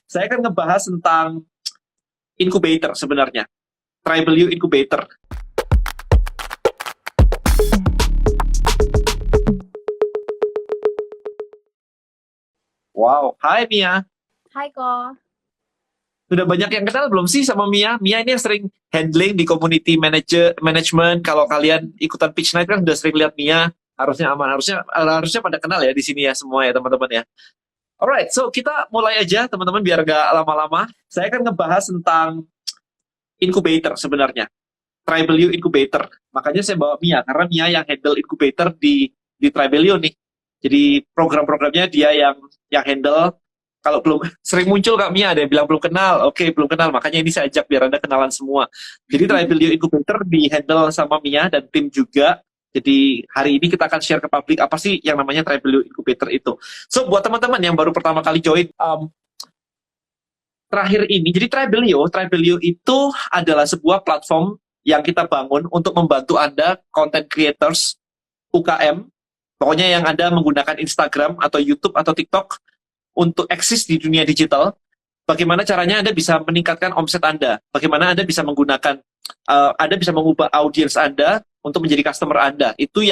Saya akan ngebahas tentang incubator sebenarnya. Tribal U Incubator. Wow, hai Mia. Hai Ko. Sudah banyak yang kenal belum sih sama Mia? Mia ini yang sering handling di community management. Kalau kalian ikutan pitch night kan sudah sering lihat Mia. Harusnya aman, harusnya pada kenal ya di sini ya semua ya teman-teman ya. Alright, so kita mulai aja teman-teman biar gak lama-lama. Saya akan ngebahas tentang incubator sebenarnya. Tribal U Incubator. Makanya saya bawa Mia, karena Mia yang handle incubator di Tribal U nih. Jadi program-programnya dia yang handle. Kalau belum sering muncul Kak Mia, ada yang bilang belum kenal. Oke, belum kenal. Makanya ini saya ajak biar Anda kenalan semua. Jadi Tribal U Incubator di handle sama Mia dan tim juga. Jadi hari ini kita akan share ke publik apa sih yang namanya Tribal U Incubator itu. So buat teman-teman yang baru pertama kali join, terakhir ini, jadi Tribal U itu adalah sebuah platform yang kita bangun untuk membantu Anda, content creators, UKM, pokoknya yang Anda menggunakan Instagram atau YouTube atau TikTok untuk eksis di dunia digital. Bagaimana caranya Anda bisa meningkatkan omset Anda? Bagaimana Anda bisa menggunakan, Anda bisa mengubah audiens Anda untuk menjadi customer Anda? Itu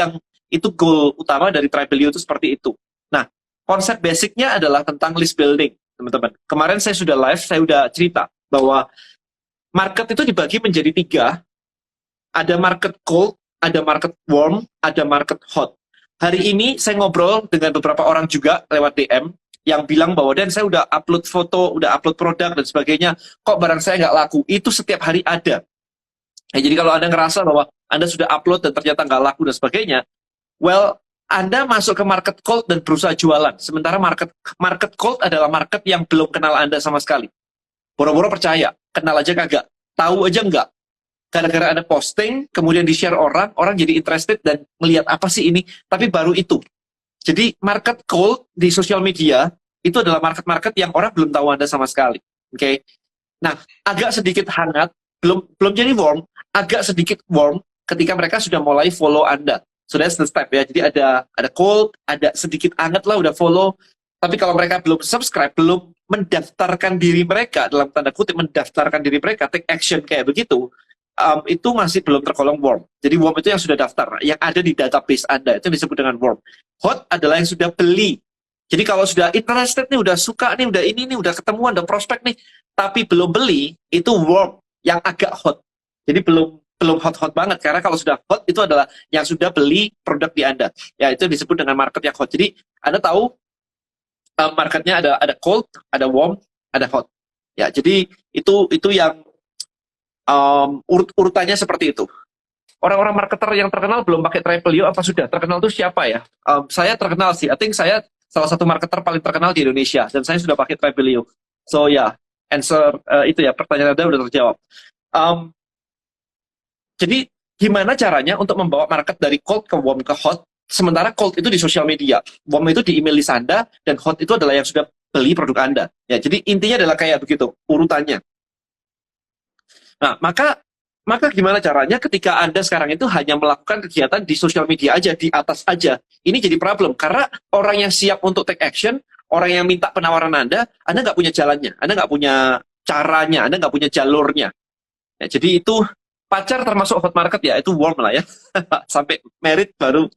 goal utama dari Tribal U itu seperti itu. Nah, konsep basicnya adalah tentang list building, teman-teman. Kemarin saya sudah live, saya sudah cerita bahwa market itu dibagi menjadi 3. Ada market cold, ada market warm, ada market hot. Hari ini saya ngobrol dengan beberapa orang juga lewat DM yang bilang bahwa dan saya udah upload foto, udah upload produk dan sebagainya, kok barang saya nggak laku. Itu setiap hari ada. Ya, jadi kalau Anda ngerasa bahwa Anda sudah upload dan ternyata nggak laku dan sebagainya, well, Anda masuk ke market cold dan berusaha jualan. Sementara market cold adalah market yang belum kenal Anda sama sekali. Boro-boro percaya, kenal aja kagak, tahu aja enggak. Gara-gara Anda posting, kemudian di-share orang jadi interested dan melihat apa sih ini, tapi baru itu. Jadi market cold di sosial media itu adalah market-market yang orang belum tahu Anda sama sekali. Oke. Nah, agak sedikit hangat, belum jadi warm, agak sedikit warm ketika mereka sudah mulai follow Anda. So that's the step ya. Jadi ada cold, ada sedikit hangat lah udah follow. Tapi kalau mereka belum subscribe, belum mendaftarkan diri mereka, dalam tanda kutip mendaftarkan diri mereka, take action kayak begitu, itu masih belum tergolong warm. Jadi warm itu yang sudah daftar, yang ada di database Anda, itu disebut dengan warm. Hot adalah yang sudah beli. Jadi kalau sudah interested nih, udah suka nih, udah ini nih, udah ketemuan, udah prospek nih, tapi belum beli, itu warm, yang agak hot. Jadi belum hot-hot banget, karena kalau sudah hot itu adalah yang sudah beli produk di Anda. Ya, itu disebut dengan market yang hot. Jadi Anda tahu marketnya ada cold, ada warm, ada hot. Ya, jadi itu yang urutannya seperti itu. Orang-orang marketer yang terkenal belum pakai Tribal U apa sudah? Terkenal itu siapa ya? Saya terkenal sih. I think saya salah satu marketer paling terkenal di Indonesia dan saya sudah pakai Tribal U. So ya, answer itu ya, pertanyaan Anda udah terjawab. Jadi gimana caranya untuk membawa market dari cold ke warm ke hot? Sementara cold itu di sosial media, warm itu di email list Anda, dan hot itu adalah yang sudah beli produk Anda. Ya, jadi intinya adalah kayak begitu urutannya. Nah, maka gimana caranya ketika Anda sekarang itu hanya melakukan kegiatan di sosial media aja, di atas aja. Ini jadi problem, karena orang yang siap untuk take action, orang yang minta penawaran Anda nggak punya jalannya, Anda nggak punya caranya, Anda nggak punya jalurnya. Ya, jadi itu pacar termasuk hot market ya, itu warm lah ya. Sampai merit baru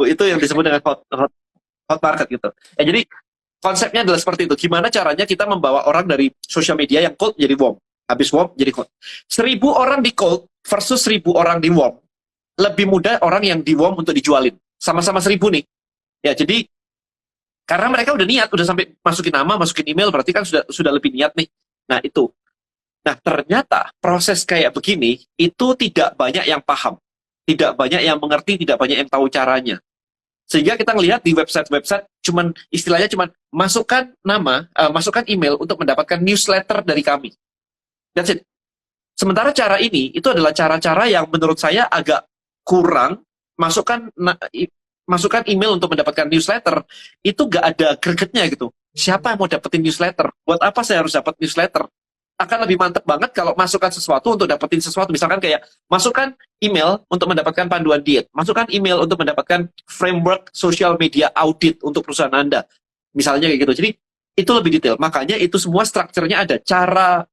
itu yang disebut dengan hot market gitu. Ya, jadi konsepnya adalah seperti itu. Gimana caranya kita membawa orang dari sosial media yang cold jadi warm. Habis warm jadi cold. 1.000 orang di cold versus 1.000 orang di warm. Lebih mudah orang yang di warm untuk dijualin. Sama-sama 1.000 nih. Ya, jadi karena mereka udah niat, udah sampai masukin nama, masukin email, berarti kan sudah lebih niat nih. Nah, itu. Nah, ternyata proses kayak begini itu tidak banyak yang paham. Tidak banyak yang mengerti, tidak banyak yang tahu caranya. Sehingga kita ngelihat di website-website istilahnya cuman masukkan nama, masukkan email untuk mendapatkan newsletter dari kami. That's it. Sementara cara ini itu adalah cara-cara yang menurut saya agak kurang. Masukkan email untuk mendapatkan newsletter itu gak ada gregetnya gitu. Siapa yang mau dapetin newsletter? Buat apa saya harus dapat newsletter? Akan lebih mantep banget kalau masukkan sesuatu untuk dapetin sesuatu. Misalkan kayak masukkan email untuk mendapatkan panduan diet, masukkan email untuk mendapatkan framework social media audit untuk perusahaan Anda. Misalnya kayak gitu. Jadi Itu lebih detail. Makanya itu semua strukturnya ada. Cara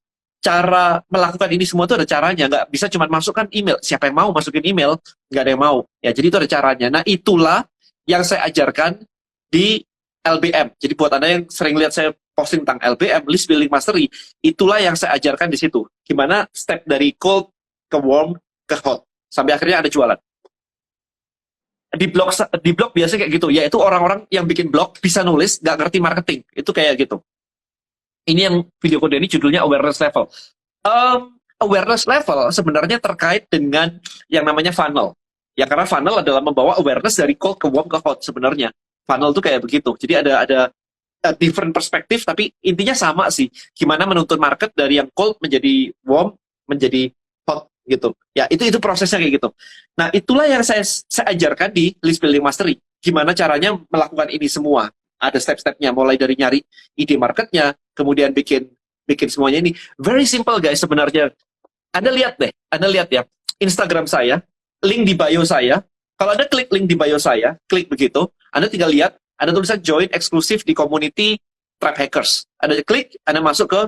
melakukan ini semua itu ada caranya. Nggak bisa cuma masukkan email. Siapa yang mau masukin email? Nggak ada yang mau. Ya, jadi itu ada caranya. Nah, itulah yang saya ajarkan di LBM. Jadi buat Anda yang sering lihat saya posting tentang LBM, List Building Mastery, itulah yang saya ajarkan di situ. Gimana step dari cold ke warm ke hot. Sampai akhirnya ada jualan. Di blog biasanya kayak gitu, yaitu orang-orang yang bikin blog bisa nulis nggak ngerti marketing, itu kayak gitu. Ini yang video kode ini judulnya awareness level. Awareness level sebenarnya terkait dengan yang namanya funnel, ya, karena funnel adalah membawa awareness dari cold ke warm ke hot. Sebenarnya funnel tuh kayak begitu, jadi ada different perspektif, tapi intinya sama sih, gimana menuntun market dari yang cold menjadi warm menjadi hot gitu ya. Itu prosesnya kayak gitu. Nah, itulah yang saya ajarkan di List Building Mastery, gimana caranya melakukan ini semua. Ada step-stepnya, mulai dari nyari ide marketnya, kemudian bikin bikin semuanya ini very simple guys sebenarnya. Anda lihat ya Instagram saya, link di bio saya. Kalau Anda klik link di bio saya, klik begitu, Anda tinggal lihat ada tulisan join eksklusif di community Tribe Hackers. Anda klik, Anda masuk ke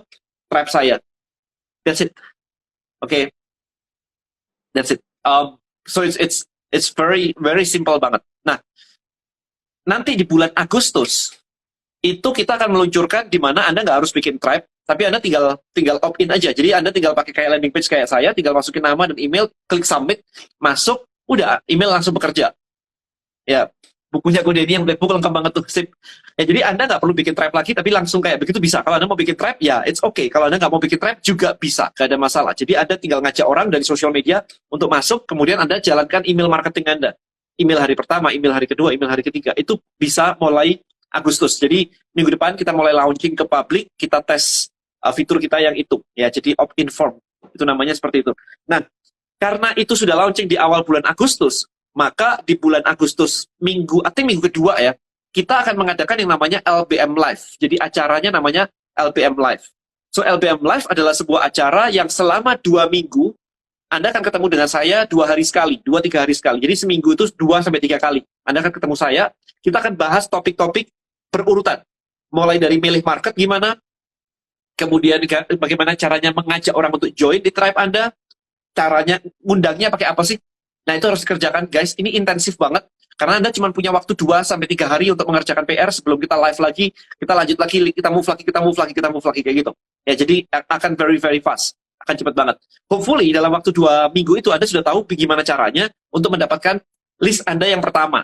tribe saya. That's it. Oke, okay. That's it. So it's very very simple banget. Nah, nanti di bulan Agustus itu kita akan meluncurkan di mana Anda nggak harus bikin tribe, tapi Anda tinggal opt-in aja. Jadi Anda tinggal pakai kayak landing page kayak saya, tinggal masukin nama dan email, klik submit, masuk, udah email langsung bekerja. Ya, bukunya Kode ini yang black book lengkap banget tuh, sip. Ya, jadi Anda nggak perlu bikin tribe lagi, tapi langsung kayak begitu bisa. Kalau Anda mau bikin tribe, ya it's okay. Kalau Anda nggak mau bikin tribe juga bisa, nggak ada masalah. Jadi Anda tinggal ngajak orang dari sosial media untuk masuk, kemudian Anda jalankan email marketing Anda. Email hari pertama, email hari kedua, email hari ketiga. Itu bisa mulai Agustus. Jadi minggu depan kita mulai launching ke publik, kita tes fitur kita yang itu. Ya, jadi opt-in form. Itu namanya seperti itu. Nah, karena itu sudah launching di awal bulan Agustus, maka di bulan Agustus minggu kedua ya, kita akan mengadakan yang namanya LBM Live. Jadi acaranya namanya LBM Live. So LBM Live adalah sebuah acara yang selama 2 minggu Anda akan ketemu dengan saya 2 hari sekali, 2-3 hari sekali. Jadi seminggu itu 2-3 kali. Anda akan ketemu saya, kita akan bahas topik-topik berurutan. Mulai dari milih market gimana, kemudian bagaimana caranya mengajak orang untuk join di tribe Anda, caranya ngundangnya pakai apa sih. Nah, itu harus dikerjakan, guys. Ini intensif banget, karena Anda cuma punya waktu 2-3 hari untuk mengerjakan PR sebelum kita live lagi, kita lanjut lagi, kita move lagi, kayak gitu. Ya, jadi akan very, very fast. Akan cepat banget. Hopefully, dalam waktu 2 minggu itu, Anda sudah tahu bagaimana caranya untuk mendapatkan list Anda yang pertama.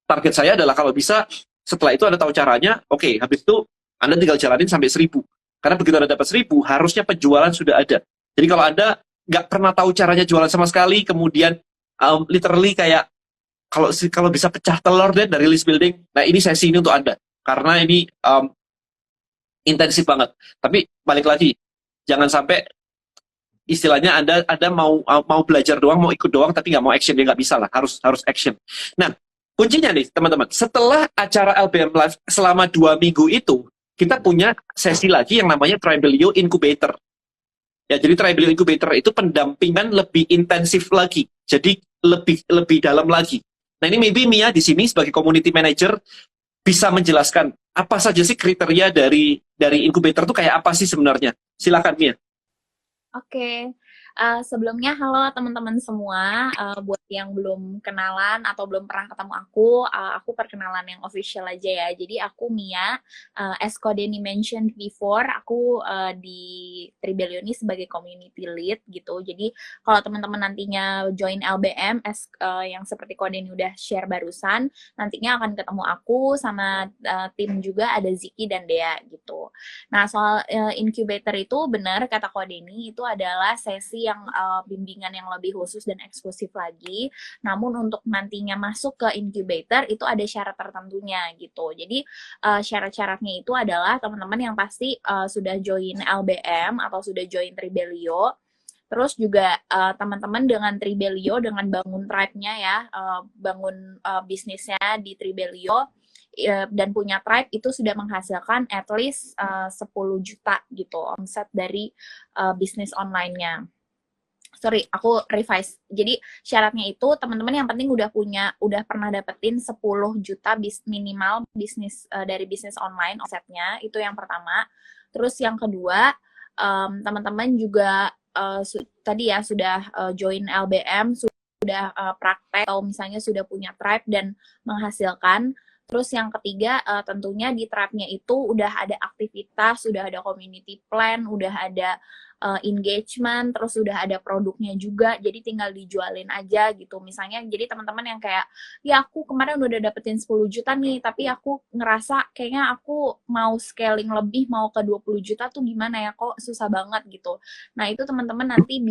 Target saya adalah kalau bisa, setelah itu Anda tahu caranya, oke, habis itu Anda tinggal jalanin sampai 1.000. Karena begitu Anda dapat 1.000, harusnya penjualan sudah ada. Jadi kalau Anda nggak pernah tahu caranya jualan sama sekali, kemudian literally kayak kalau bisa pecah telur deh dari list building. Nah, ini sesi ini untuk Anda karena ini intensif banget. Tapi balik lagi, jangan sampai istilahnya Anda mau belajar doang, mau ikut doang, tapi nggak mau action, dia nggak bisa lah, harus action. Nah, kuncinya nih teman-teman, setelah acara LBM Live selama 2 minggu itu, kita punya sesi lagi yang namanya Tribelio Incubator. Ya, jadi Tribelio Incubator itu pendampingan lebih intensif lagi. Jadi lebih dalam lagi. Nah, ini maybe Mia di sini sebagai community manager bisa menjelaskan apa saja sih kriteria dari incubator itu kayak apa sih sebenarnya. Silakan Mia. Oke. Sebelumnya halo teman-teman semua, buat yang belum kenalan atau belum pernah ketemu aku perkenalan yang official aja ya. Jadi aku Mia, as Kodeni mentioned before, aku di Tribelio ini sebagai community lead gitu. Jadi kalau teman-teman nantinya join LBM yang seperti Kodeni udah share barusan, nantinya akan ketemu aku sama tim juga, ada Ziki dan Dea gitu. Nah, soal incubator itu benar kata Kodeni, itu adalah sesi yang bimbingan yang lebih khusus dan eksklusif lagi. Namun untuk nantinya masuk ke incubator itu ada syarat tertentunya gitu. Jadi syarat-syaratnya itu adalah teman-teman yang pasti sudah join LBM atau sudah join Tribelio. Terus juga teman-teman dengan Tribelio, dengan bangun tribe-nya ya, bangun bisnisnya di Tribelio dan punya tribe itu sudah menghasilkan at least 10 juta gitu omset dari bisnis online-nya. sorry, aku revise. Jadi syaratnya itu teman-teman yang penting udah pernah dapetin 10 juta minimal bisnis dari bisnis online omsetnya, itu yang pertama. Terus yang kedua, teman-teman juga tadi ya sudah join LBM, sudah praktek atau misalnya sudah punya tribe dan menghasilkan. Terus yang ketiga tentunya di tribe-nya itu udah ada aktivitas, udah ada community plan, udah ada engagement, terus udah ada produknya juga, jadi tinggal dijualin aja gitu. Misalnya, jadi teman-teman yang kayak, ya aku kemarin udah dapetin 10 juta nih, tapi aku ngerasa kayaknya aku mau scaling lebih, mau ke 20 juta tuh gimana ya, kok susah banget gitu. Nah, itu teman-teman nanti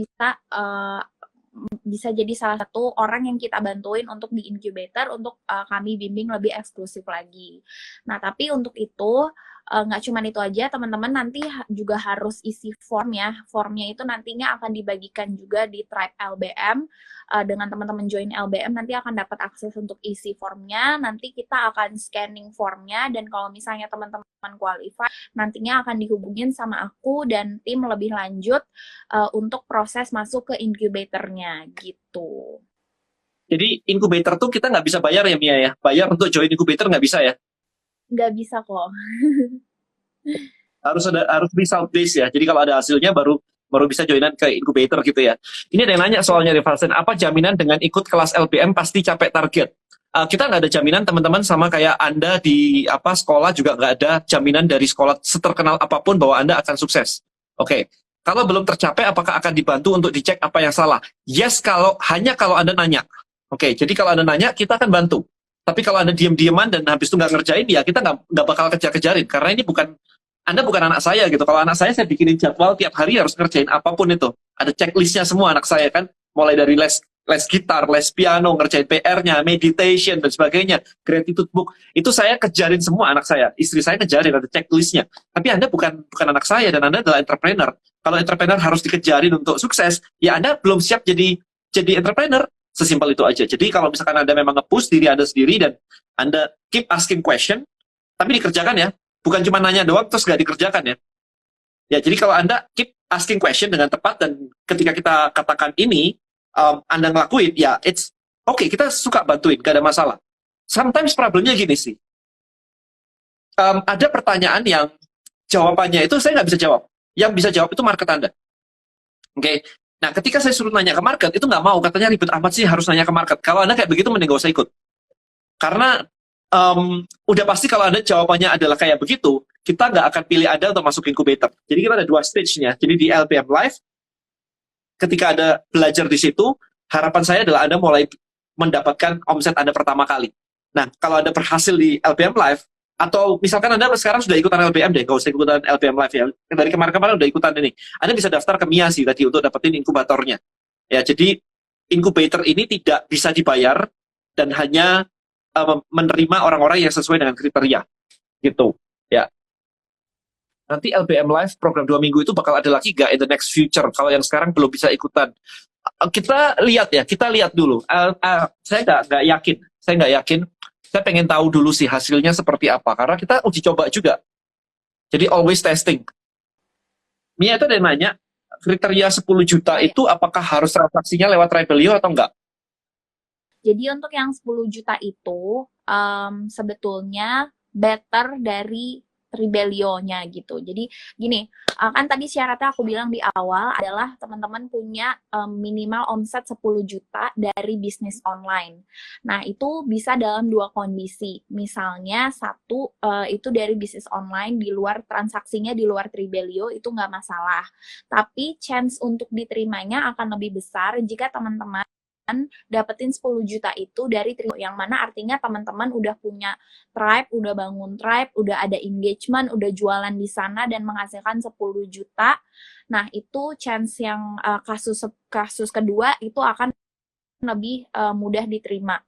bisa jadi salah satu orang yang kita bantuin untuk di incubator untuk kami bimbing lebih eksklusif lagi. Nah, tapi untuk itu nggak cuma itu aja, teman-teman nanti juga harus isi form ya. Formnya itu nantinya akan dibagikan juga di Tribe LBM. Dengan teman-teman join LBM nanti akan dapat akses untuk isi formnya. Nanti kita akan scanning formnya dan kalau misalnya teman-teman qualify, nantinya akan dihubungin sama aku dan tim lebih lanjut untuk proses masuk ke incubatornya gitu. Jadi inkubator tuh kita nggak bisa bayar ya Mia ya? Bayar untuk join inkubator nggak bisa ya? Nggak bisa kok. Harus result based ya. Jadi kalau ada hasilnya baru bisa joinan ke inkubator gitu ya. Ini ada yang nanya soalnya Rivalsen, apa jaminan dengan ikut kelas LBM pasti capek target? Kita nggak ada jaminan teman-teman, sama kayak Anda di sekolah juga nggak ada jaminan dari sekolah seterkenal apapun bahwa Anda akan sukses. Oke. Kalau belum tercapai, apakah akan dibantu untuk dicek apa yang salah? Yes, hanya kalau Anda nanya. Oke, jadi kalau Anda nanya, kita akan bantu. Tapi kalau Anda diam-diaman dan habis itu nggak ngerjain, ya kita nggak bakal kejar-kejarin. Karena ini Anda bukan anak saya gitu. Kalau anak saya bikinin jadwal tiap hari harus ngerjain apapun itu. Ada checklistnya semua anak saya kan. Mulai dari les gitar, les piano, ngerjain PR-nya, meditation, dan sebagainya. Gratitude book. Itu saya kejarin semua anak saya. Istri saya kejarin, ada checklistnya. Tapi Anda bukan anak saya dan Anda adalah entrepreneur. Kalau entrepreneur harus dikejarin untuk sukses, ya Anda belum siap jadi entrepreneur. Sesimpel itu aja. Jadi kalau misalkan Anda memang nge-push diri Anda sendiri dan Anda keep asking question, tapi dikerjakan ya. Bukan cuma nanya doang terus nggak dikerjakan ya. Ya, jadi kalau Anda keep asking question dengan tepat dan ketika kita katakan ini, Anda ngelakuin, ya it's okay, kita suka bantuin, gak ada masalah. Sometimes problemnya gini sih. Ada pertanyaan yang jawabannya itu saya nggak bisa jawab. Yang bisa jawab itu market Anda. Oke. Nah, ketika saya suruh nanya ke market, itu nggak mau. Katanya ribet amat sih harus nanya ke market. Kalau Anda kayak begitu, mending nggak usah ikut. Karena udah pasti kalau Anda jawabannya adalah kayak begitu, kita nggak akan pilih Anda untuk masuk incubator. Jadi kita ada 2 stage-nya. Jadi di LPM Live, ketika Anda belajar di situ, harapan saya adalah Anda mulai mendapatkan omset Anda pertama kali. Nah, kalau Anda berhasil di LPM Live, atau misalkan Anda sekarang sudah ikutan LPM deh, nggak usah ikutan LPM Live ya. Dari kemarin-kemarin udah ikutan ini. Anda bisa daftar ke Mia sih tadi untuk dapetin inkubatornya. Ya, jadi incubator ini tidak bisa dibayar dan hanya menerima orang-orang yang sesuai dengan kriteria. Gitu. Ya. Nanti LPM Live program 2 minggu itu bakal ada lagi nggak in the next future? Kalau yang sekarang belum bisa ikutan. Kita lihat dulu. Saya nggak yakin. Saya pengen tahu dulu sih hasilnya seperti apa. Karena kita uji coba juga. Jadi always testing. Mia itu ada yang nanya, kriteria 10 juta itu apakah harus transaksinya lewat Tribelio atau enggak? Jadi untuk yang 10 juta itu sebetulnya better dari Tribelio-nya gitu. Jadi gini, kan tadi syaratnya aku bilang di awal adalah teman-teman punya minimal omset 10 juta dari bisnis online. Nah, itu bisa dalam 2 kondisi. Misalnya satu itu dari bisnis online di luar transaksinya di luar Tribelio itu nggak masalah. Tapi chance untuk diterimanya akan lebih besar jika teman-teman dapetin 10 juta itu dari Tribelio, yang mana artinya teman-teman udah punya tribe, udah bangun tribe, udah ada engagement, udah jualan di sana dan menghasilkan 10 juta. Nah, itu chance yang kasus kedua itu akan lebih mudah diterima.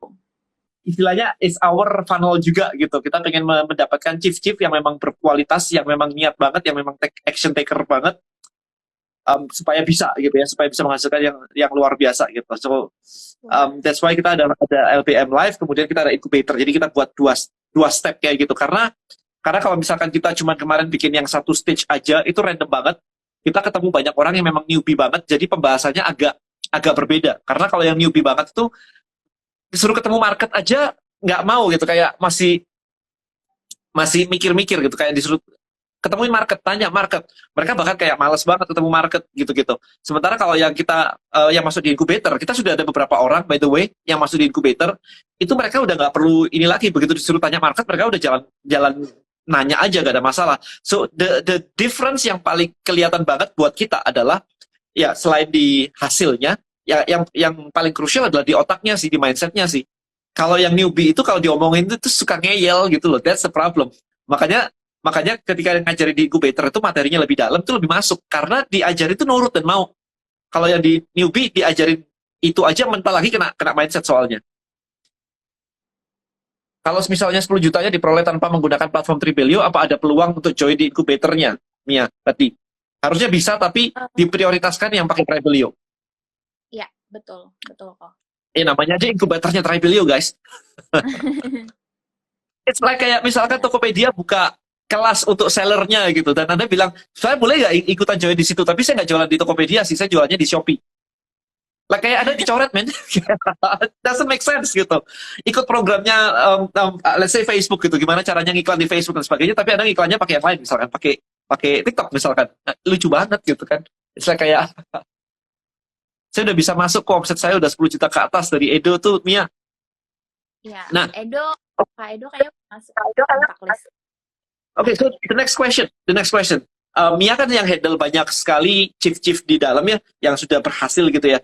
Istilahnya is our funnel juga gitu. Kita pengen mendapatkan chief yang memang berkualitas, yang memang niat banget, yang memang action taker banget. Supaya bisa gitu ya, supaya bisa menghasilkan yang luar biasa gitu. So that's why kita ada LPM Live, kemudian kita ada incubator. Jadi kita buat dua step kayak gitu. Karena kalau misalkan kita cuma kemarin bikin yang 1 stage aja, itu random banget. kita ketemu banyak orang yang memang newbie banget, jadi pembahasannya agak berbeda. Karena kalau yang newbie banget itu disuruh ketemu market aja nggak mau gitu, kayak masih mikir-mikir gitu, kayak disuruh ketemuin market, tanya market, mereka bahkan kayak males banget ketemu market gitu-gitu. Sementara kalau yang kita yang masuk di incubator, kita sudah ada beberapa orang by the way yang masuk di incubator, itu mereka udah nggak perlu ini lagi, begitu disuruh tanya market mereka udah jalan nanya aja, gak ada masalah. So the difference yang paling kelihatan banget buat kita adalah ya selain di hasilnya, ya yang paling krusial adalah di otaknya sih, di mindsetnya sih. Kalau yang newbie itu kalau diomongin itu suka ngeyel gitu loh, that's the problem. Makanya Makanya ketika ngajarin di incubator itu materinya lebih dalam, itu lebih masuk. Karena diajarin itu nurut dan mau. Kalau yang di newbie diajarin itu aja mental lagi kena mindset soalnya. Kalau misalnya 10 jutanya diperoleh tanpa menggunakan platform Tribelio, apa ada peluang untuk join di incubatornya? Mia, tadi. Harusnya bisa, tapi diprioritaskan yang pakai Tribelio. Ya, betul kok. Namanya aja inkubatornya Tribelio, guys. It's like kayak misalkan Tokopedia buka kelas untuk sellernya gitu, dan Anda bilang, saya boleh nggak ikutan join di situ, tapi saya nggak jualan di Tokopedia sih, saya jualannya di Shopee. Lah kayak Anda dicoret, men. Doesn't make sense gitu. Ikut programnya, let's say Facebook gitu, gimana caranya ngiklan di Facebook dan sebagainya, tapi Anda ngiklannya pakai yang lain, misalkan pakai TikTok misalkan. Lucu banget gitu kan. It's like kayak, saya udah bisa masuk kok, omset saya udah 10 juta ke atas dari Edo tuh, Mia. Ya, Nah, Kak Edo kayaknya masuk kontak list. Okay, so the next question. Mia kan yang handle banyak sekali chief di dalamnya yang sudah berhasil gitu ya.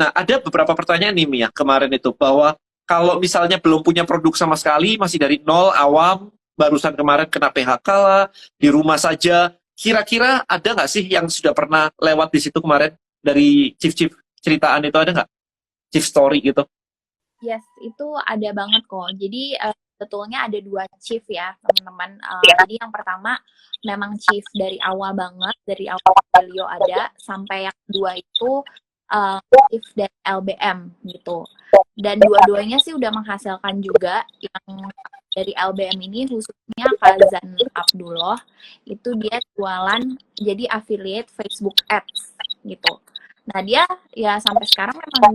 Nah, ada beberapa pertanyaan nih Mia kemarin itu, bahwa kalau misalnya belum punya produk sama sekali, masih dari nol, awam, barusan kemarin kena PHK lah, di rumah saja, kira-kira ada nggak sih yang sudah pernah lewat di situ kemarin dari chief ceritaan itu, ada nggak? Chief story gitu. Yes, itu ada banget kok. Jadi sebetulnya ada 2 chief ya, teman-teman. Jadi yang pertama memang chief dari awal banget, dari awal Tribelio ada, sampai yang kedua itu chief dari LBM gitu. Dan dua-duanya sih udah menghasilkan juga. Yang dari LBM ini khususnya Fazan Abdullah, itu dia jualan jadi affiliate Facebook Ads gitu. Nah dia ya sampai sekarang memang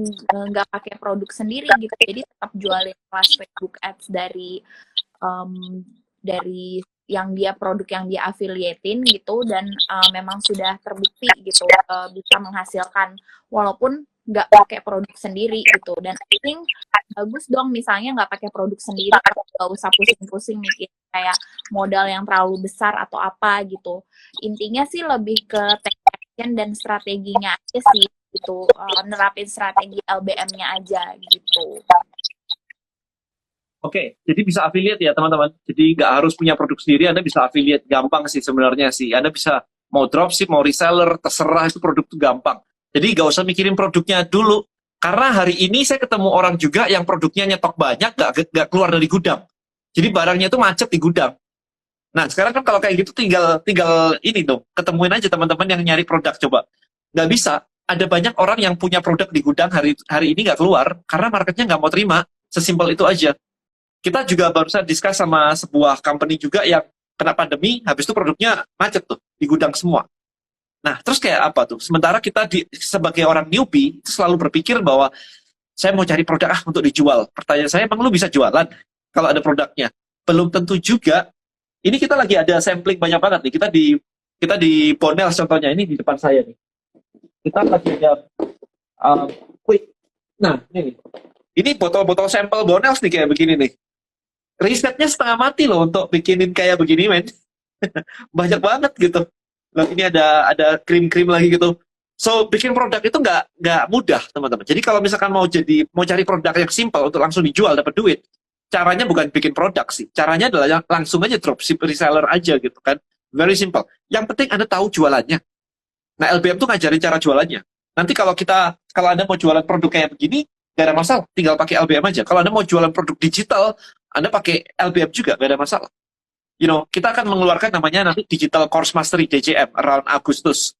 nggak pakai produk sendiri gitu, jadi tetap jualin kelas Facebook Ads dari yang dia produk yang dia affiliatein gitu, dan memang sudah terbukti gitu bisa menghasilkan walaupun nggak pakai produk sendiri gitu. Dan I think bagus dong misalnya nggak pakai produk sendiri, nggak usah pusing-pusing mikir kayak modal yang terlalu besar atau apa gitu. Intinya sih lebih ke dan strateginya aja sih gitu, nerapin strategi LBM-nya aja gitu. Oke, jadi bisa affiliate ya teman-teman. Jadi nggak harus punya produk sendiri, Anda bisa affiliate, gampang sih sebenarnya sih. Anda bisa mau dropship, mau reseller, terserah, itu produk itu gampang. Jadi nggak usah mikirin produknya dulu. Karena hari ini saya ketemu orang juga yang produknya nyetok banyak, nggak keluar dari gudang. Jadi barangnya itu macet di gudang. Nah, sekarang kan kalau kayak gitu tinggal ini dong, ketemuin aja teman-teman yang nyari produk, coba. Nggak bisa, ada banyak orang yang punya produk di gudang hari ini nggak keluar, karena marketnya nggak mau terima, sesimpel itu aja. Kita juga barusan discuss sama sebuah company juga yang kena pandemi, habis itu produknya macet tuh, di gudang semua. Nah, terus kayak apa tuh? Sementara kita sebagai orang newbie, itu selalu berpikir bahwa, saya mau cari produk untuk dijual. Pertanyaan saya, emang lu bisa jualan kalau ada produknya? Belum tentu juga. Ini kita lagi ada sampling banyak banget nih. Kita di Bonels contohnya, ini di depan saya nih. Kita lagi ada quick. Nah, ini botol-botol sampel Bonels nih kayak begini nih. Risetnya setengah mati loh untuk bikinin kayak begini, men. Banyak banget gitu. Lalu ini ada krim-krim lagi gitu. So, bikin produk itu nggak mudah, teman-teman. Jadi kalau misalkan mau cari produk yang simple untuk langsung dijual dapat duit, caranya bukan bikin produk sih. Caranya adalah langsung aja dropship reseller aja gitu kan. Very simple. Yang penting Anda tahu jualannya. Nah, LBM tuh ngajarin cara jualannya. Nanti kalau Anda mau jualan produk kayak begini, nggak ada masalah. Tinggal pakai LBM aja. Kalau Anda mau jualan produk digital, Anda pakai LBM juga, nggak ada masalah. Kita akan mengeluarkan namanya nanti Digital Course Mastery DCM around Agustus.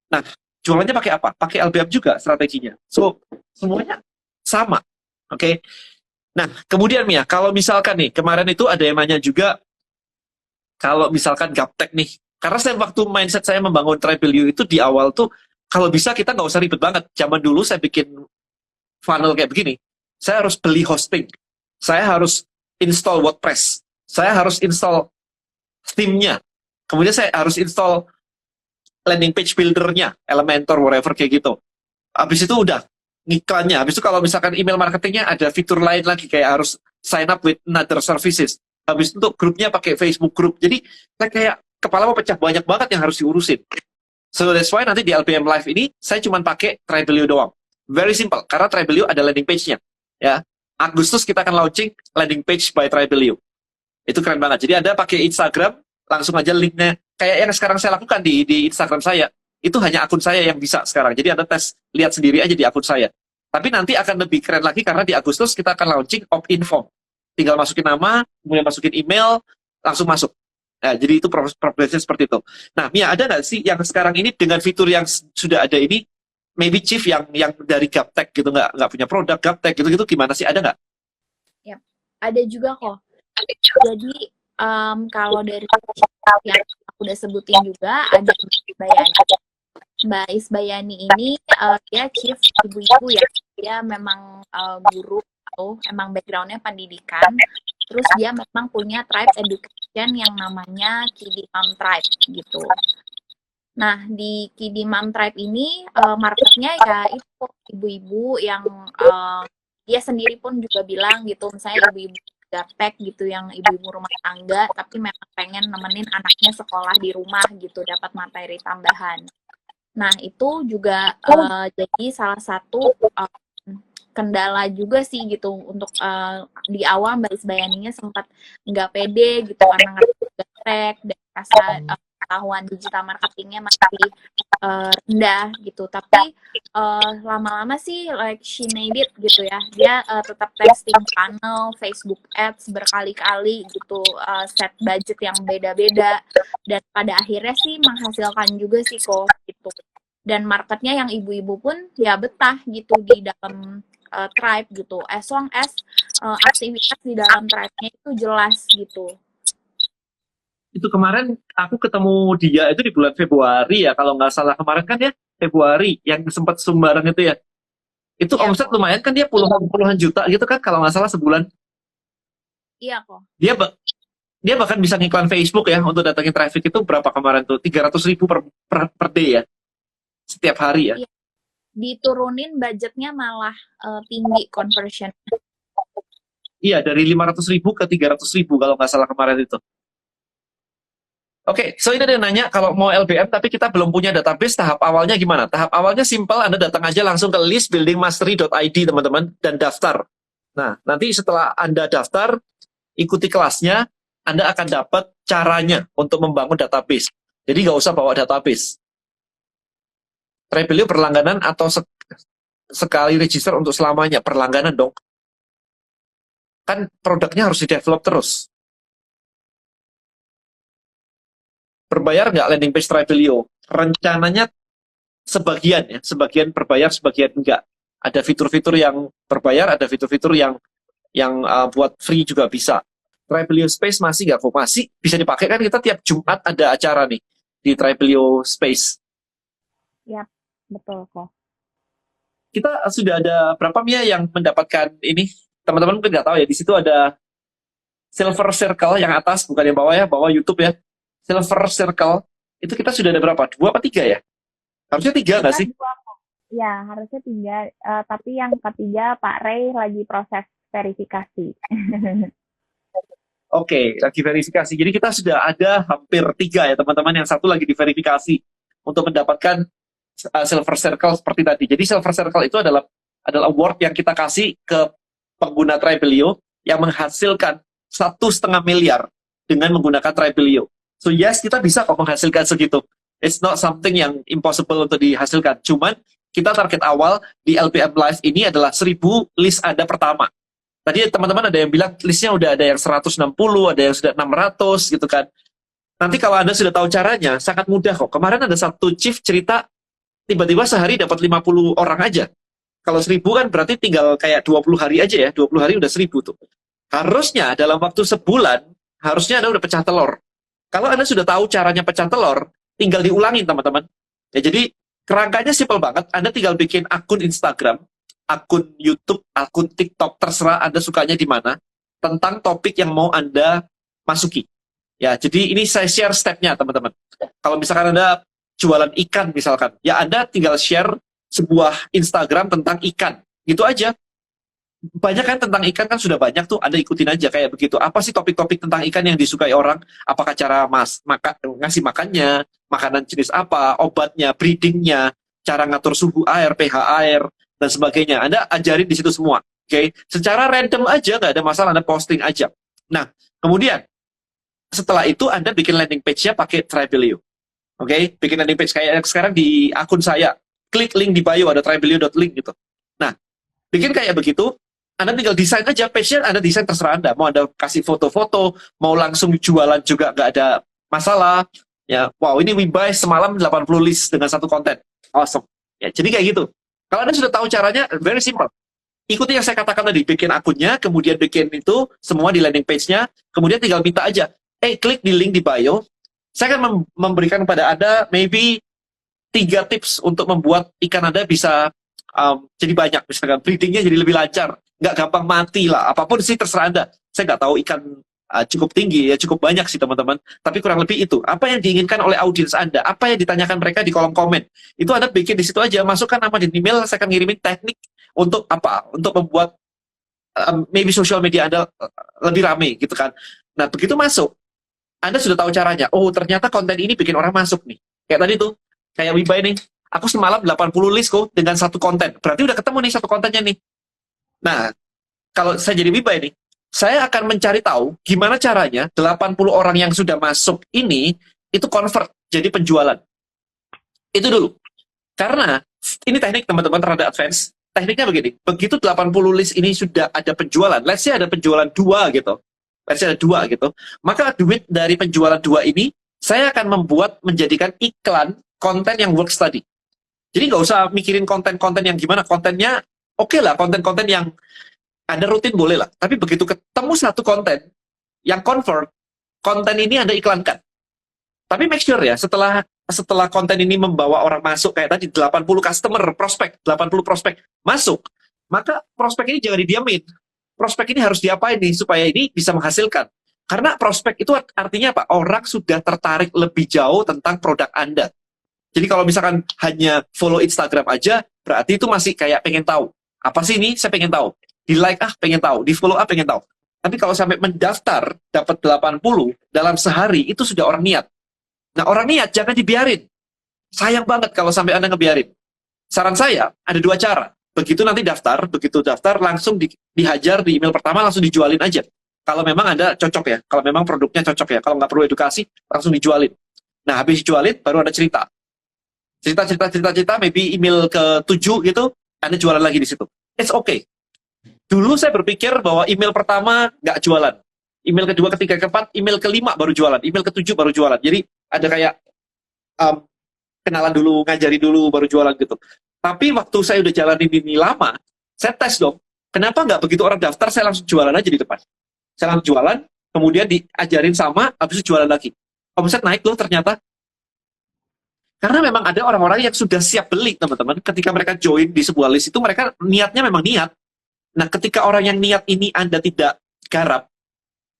Nah, jualannya pakai apa? Pakai LBM juga strateginya. So, semuanya sama. Oke. Nah, kemudian Mia, kalau misalkan nih, kemarin itu ada yang nanya juga, kalau misalkan gaptek nih, Karena saya waktu mindset saya membangun Tribelio itu di awal tuh, kalau bisa kita nggak usah ribet banget. Zaman dulu saya bikin funnel kayak begini, saya harus beli hosting, saya harus install WordPress, saya harus install theme-nya, kemudian saya harus install landing page builder-nya, Elementor, whatever kayak gitu. Habis itu udah ngiklannya. Habis itu kalau misalkan email marketingnya ada fitur lain lagi kayak harus sign up with another services. Habis itu untuk grupnya pakai Facebook group. Jadi saya kayak kepala mau pecah, banyak banget yang harus diurusin. So that's why nanti di LPM Live ini saya cuma pakai Tribelio doang. Very simple, karena Tribelio ada landing page-nya. Ya, Agustus kita akan launching landing page by Tribelio. Itu keren banget. Jadi Anda pakai Instagram, langsung aja linknya. Kayak yang sekarang saya lakukan di Instagram saya. Itu hanya akun saya yang bisa sekarang. Jadi Anda lihat sendiri aja di akun saya. Tapi nanti akan lebih keren lagi karena di Agustus kita akan launching opt-in form. Tinggal masukin nama, kemudian masukin email, langsung masuk. Nah, jadi itu progresnya seperti itu. Nah, Mia, ada nggak sih yang sekarang ini dengan fitur yang sudah ada ini, maybe Chief yang dari Gaptek gitu, nggak punya produk Gaptek gitu-gitu, gimana sih? Ada nggak? Yap, ada juga kok. Jadi kalau dari yang aku udah sebutin juga ada Bayani. Mbak Isbayani ini dia chief ibu-ibu ya. Dia memang guru atau emang backgroundnya pendidikan. Terus dia memang punya tribe education yang namanya Kidimam Tribe gitu. Nah, di Kidimam Tribe ini marketnya ya itu ibu-ibu yang dia sendiri pun juga bilang gitu, misalnya ibu-ibu gaptek gitu, yang ibu-ibu rumah tangga, tapi memang pengen nemenin anaknya sekolah di rumah gitu, dapat materi tambahan. Nah, itu juga jadi salah satu kendala juga sih gitu untuk di awal Mbak Isbayaninya sempat nggak pede gitu karena ngerti gaptek dan rasa pengetahuan digital marketingnya masih rendah gitu. Tapi lama-lama sih like she made it gitu ya. Dia tetap testing funnel, Facebook Ads berkali-kali gitu, set budget yang beda-beda dan pada akhirnya sih menghasilkan juga sih kok gitu. Dan marketnya yang ibu-ibu pun ya betah gitu di dalam tribe gitu, as long as aktivitas di dalam tribe-nya itu jelas gitu. Itu kemarin aku ketemu dia itu di bulan Februari ya, kalau nggak salah kemarin kan ya, Februari, yang sempat Sumbaran itu ya. Itu Iya, omset kok. lumayan kan, dia puluhan juta gitu kan kalau nggak salah sebulan. Iya kok. Dia bahkan bisa ngiklan Facebook ya untuk datangin traffic itu berapa kemarin tuh, 300.000 per day ya, setiap hari ya. Iya. Diturunin budgetnya malah tinggi conversion. Iya, dari 500.000 ke 300.000 kalau nggak salah kemarin itu. Oke, so ini ada yang nanya kalau mau LBM tapi kita belum punya database, tahap awalnya gimana? Tahap awalnya simple, Anda datang aja langsung ke listbuildingmastery.id teman-teman dan daftar. Nah, nanti setelah Anda daftar, ikuti kelasnya, Anda akan dapat caranya untuk membangun database. Jadi nggak usah bawa database. Tribelio berlangganan atau sekali register untuk selamanya? Berlangganan dong. Kan produknya harus di-develop terus. Berbayar nggak landing page Tribelio? Rencananya sebagian ya, sebagian berbayar, sebagian enggak. Ada fitur-fitur yang berbayar, ada fitur-fitur yang buat free juga bisa. Tribelio Space masih nggak kok? Masih bisa dipakai kan, kita tiap Jumat ada acara nih di Tribelio Space. Yap, betul kok. Kita sudah ada berapa Mia yang mendapatkan ini? Teman-teman mungkin nggak tahu ya, di situ ada Silver Circle yang atas, bukan yang bawah ya, bawah YouTube ya. Silver Circle, itu kita sudah ada berapa? 2 apa 3 ya? Harusnya 3 nggak sih? Ya, harusnya 3. Tapi yang ketiga Pak Ray lagi proses verifikasi. Oke, lagi verifikasi. Jadi kita sudah ada hampir 3 ya teman-teman, yang satu lagi diverifikasi untuk mendapatkan Silver Circle seperti tadi. Jadi Silver Circle itu adalah award yang kita kasih ke pengguna Tribelio yang menghasilkan 1,5 miliar dengan menggunakan Tribelio. So yes, kita bisa kok menghasilkan segitu. It's not something yang impossible untuk dihasilkan. Cuman kita target awal di LPM Live ini adalah 1.000 list Anda pertama. Tadi teman-teman ada yang bilang listnya udah ada yang 160, ada yang sudah 600 gitu kan. Nanti kalau Anda sudah tahu caranya, sangat mudah kok. Kemarin ada satu chief cerita, tiba-tiba sehari dapat 50 orang aja. Kalau 1.000 kan berarti tinggal kayak 20 hari aja ya, 20 hari udah 1.000 tuh. Harusnya dalam waktu sebulan, harusnya Anda udah pecah telur. Kalau Anda sudah tahu caranya pecah telur, tinggal diulangin teman-teman. Ya, jadi kerangkanya simple banget. Anda tinggal bikin akun Instagram, akun YouTube, akun TikTok, terserah Anda sukanya di mana, tentang topik yang mau Anda masuki. Ya, jadi ini saya share stepnya teman-teman. Kalau misalkan Anda jualan ikan misalkan, ya Anda tinggal share sebuah Instagram tentang ikan. Gitu aja. Banyak kan tentang ikan kan sudah banyak tuh, Anda ikutin aja kayak begitu. Apa sih topik-topik tentang ikan yang disukai orang? Apakah cara ngasih makannya, makanan jenis apa, obatnya, breedingnya, cara ngatur suhu air, pH air, dan sebagainya. Anda ajarin di situ semua. Oke, secara random aja, nggak ada masalah, Anda posting aja. Nah, kemudian setelah itu Anda bikin landing page-nya pakai Tribelio. Oke, bikin landing page kayak sekarang di akun saya. Klik link di bio, ada tribelio.link gitu. Nah, bikin kayak begitu, Anda tinggal desain aja, page-nya Anda desain terserah Anda. Mau Anda kasih foto-foto, mau langsung jualan juga nggak ada masalah. Ya, wow, ini we buy semalam 80 list dengan satu konten. Awesome. Ya, jadi kayak gitu. Kalau Anda sudah tahu caranya, very simple. Ikuti yang saya katakan tadi, bikin akunnya, kemudian bikin itu, semua di landing page-nya, kemudian tinggal minta aja, klik di link di bio, saya akan memberikan kepada Anda maybe 3 tips untuk membuat ikan Anda bisa jadi banyak, misalkan breedingnya jadi lebih lancar, nggak gampang mati lah, apapun sih terserah Anda. Saya nggak tahu ikan cukup tinggi, ya cukup banyak sih teman-teman, tapi kurang lebih itu, apa yang diinginkan oleh audiens Anda, apa yang ditanyakan mereka di kolom komen, itu Anda bikin di situ aja, masukkan nama di email, saya akan ngirimin teknik untuk apa, untuk membuat maybe social media Anda lebih rame gitu kan. Nah, begitu masuk, Anda sudah tahu caranya, oh ternyata konten ini bikin orang masuk nih, kayak tadi tuh, kayak Wiba ini, aku semalam 80 list kok dengan satu konten. Berarti udah ketemu nih satu kontennya nih. Nah, kalau saya jadi Wiba ini, saya akan mencari tahu gimana caranya 80 orang yang sudah masuk ini, itu convert jadi penjualan. Itu dulu. Karena, ini teknik teman-teman rada advance. Tekniknya begini, begitu 80 list ini sudah ada penjualan, let's say ada penjualan 2 gitu. Let's say ada 2 gitu. Maka duit dari penjualan 2 ini, saya akan menjadikan iklan konten yang work study. Jadi nggak usah mikirin konten-konten yang gimana, kontennya oke lah, konten-konten yang Anda rutin boleh lah. Tapi begitu ketemu satu konten yang convert, konten ini Anda iklankan. Tapi make sure ya, setelah konten ini membawa orang masuk, kayak tadi 80 customer, prospek, 80 prospek masuk, maka prospek ini jangan didiamin. Prospek ini harus diapain nih, supaya ini bisa menghasilkan. Karena prospek itu artinya apa? Orang sudah tertarik lebih jauh tentang produk Anda. Jadi kalau misalkan hanya follow Instagram aja, berarti itu masih kayak pengen tahu. Apa sih ini? Saya pengen tahu. Di like pengen tahu. Di follow pengen tahu. Tapi kalau sampai mendaftar, dapat 80 dalam sehari, itu sudah orang niat. Nah, orang niat jangan dibiarin. Sayang banget kalau sampai Anda ngebiarin. Saran saya, ada 2 cara. Begitu nanti daftar, begitu daftar, langsung dihajar di email pertama, langsung dijualin aja. Kalau memang Anda cocok ya. Kalau memang produknya cocok ya. Kalau nggak perlu edukasi, langsung dijualin. Nah, habis dijualin, baru ada cerita. Cerita, maybe email ke-7 gitu, Anda jualan lagi di situ. It's okay. Dulu saya berpikir bahwa email pertama nggak jualan. Email kedua, ketiga, keempat, email kelima baru jualan. Email ke-7 baru jualan. Jadi ada kayak kenalan dulu, ngajari dulu, baru jualan gitu. Tapi waktu saya udah jalanin ini lama, saya tes dong. Kenapa nggak begitu orang daftar, saya langsung jualan aja di depan. Saya langsung jualan, kemudian diajarin sama, habis itu jualan lagi. Omset naik loh ternyata. Karena memang ada orang-orang yang sudah siap beli, teman-teman. Ketika mereka join di sebuah list itu, mereka niatnya memang niat. Nah, ketika orang yang niat ini Anda tidak garap,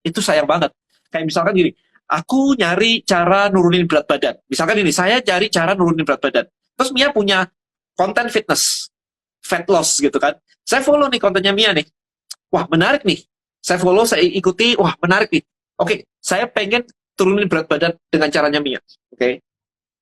itu sayang banget. Kayak misalkan gini, aku nyari cara nurunin berat badan. Misalkan ini, saya cari cara nurunin berat badan. Terus Mia punya konten fitness, fat loss gitu kan. Saya follow nih kontennya Mia nih. Wah, menarik nih. Saya follow, saya ikuti, wah menarik nih. Oke, saya pengen turunin berat badan dengan caranya Mia. Oke.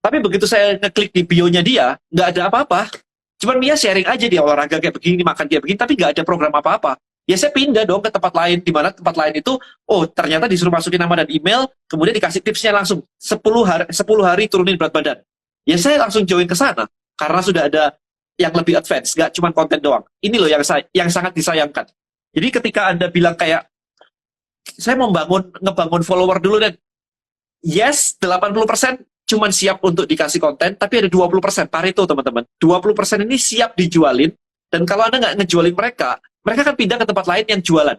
Tapi begitu saya ngeklik di bio-nya dia, nggak ada apa-apa. Cuman Mia sharing aja dia olahraga kayak begini, makan kayak begini, tapi nggak ada program apa-apa. Ya saya pindah dong ke tempat lain, di mana tempat lain itu, oh ternyata disuruh masukin nama dan email, kemudian dikasih tipsnya langsung, 10 hari turunin berat badan. Ya saya langsung join ke sana, karena sudah ada yang lebih advance, nggak cuma konten doang. Ini loh yang sangat disayangkan. Jadi ketika Anda bilang kayak, saya mau ngebangun follower dulu dan, yes, 80% cuman siap untuk dikasih konten, tapi ada 20%, Pareto teman-teman. 20% ini siap dijualin, dan kalau Anda nggak ngejualin mereka akan pindah ke tempat lain yang jualan.